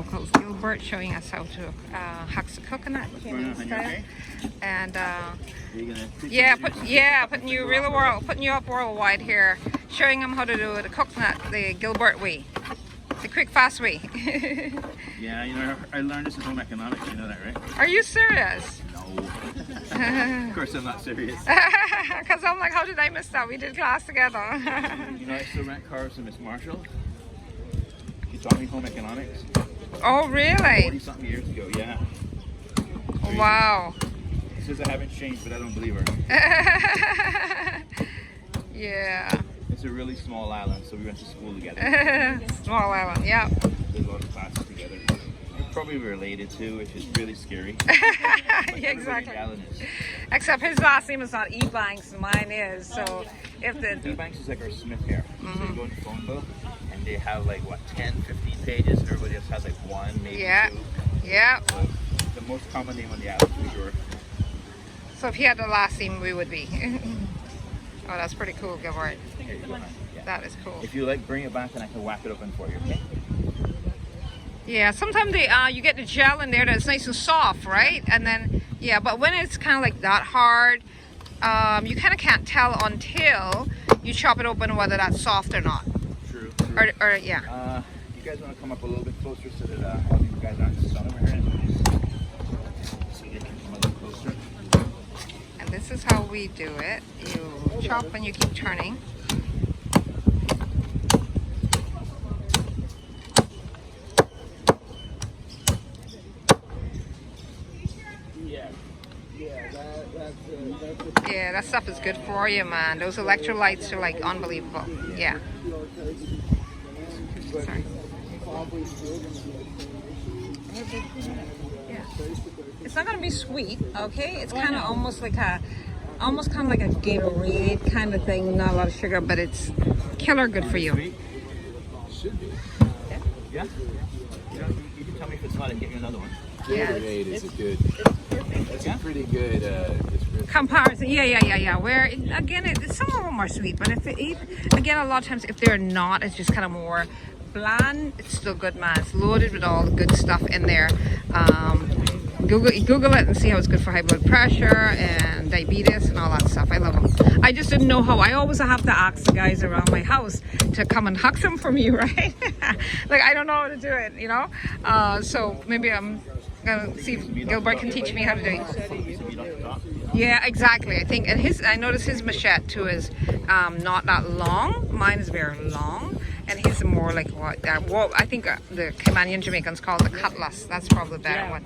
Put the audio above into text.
Historical Gilbert showing us how to husk a coconut Cayman style. And putting you up worldwide here, showing them how to do the coconut the Gilbert way, the quick fast way. Yeah, you know, I learned this in home economics, you know that, right? Are you serious? No. Of course I'm not serious. Because I'm like, how did I miss that? We did class together. You know, I still rent cars to Miss Marshall. She taught me home economics. Oh, really? 40 something years ago, yeah. Crazy. Wow. She says I haven't changed, but I don't believe her. Yeah. It's a really small island, so we went to school together. Small island, yeah. Did a lot of classes together. We're probably related too, which is really scary. Yeah, exactly. Except his last name is not Ebanks, mine is. So if the Ebanks is like our Smith here. So you go in the phone book, and they have like what 10, 15 pages, and everybody else has like one, maybe two. Yeah. So the most common name on the island for sure. So if he had the last name, we would be. Oh, that's pretty cool, Gilbert. Here you go, man. Yeah. That is cool. If you like, bring it back and I can whack it open for you, okay? Yeah, sometimes they you get the gel in there that's nice and soft, right? And then, yeah, but when it's kind of like that hard, you kind of can't tell until you chop it open whether that's soft or not. True. Or yeah. You guys want to come up a little bit closer so that all you guys aren't in the sun over here? So they can come a little closer. And this is how we do it. You chop and you keep turning. Yeah, that stuff is good for you, man. Those electrolytes are like unbelievable. Yeah. Sorry. Yeah. It's not gonna be sweet, okay? It's kind of almost like a Gatorade kind of thing. Not a lot of sugar, but it's killer good for you. Should be. Yeah. You can tell me if it's not and get you another one. Gatorade is a good. That's a pretty good description. Comparison, yeah. Where again, some of them are sweet, but again, a lot of times if they're not, it's just kind of more bland. It's still good, man. It's loaded with all the good stuff in there. Google it and see how it's good for high blood pressure and diabetes and all that stuff. I love them. I just didn't know how. I always have to ask the guys around my house to come and huck them for me, right? Like I don't know how to do it, you know. So maybe I'm gonna see if Gilbert can teach me how to do it. Yeah, exactly. I think, and I noticed his machete too is not that long. Mine is very long, and his more like what? Well, I think the Caymanian Jamaicans call it the cutlass. That's probably the better one.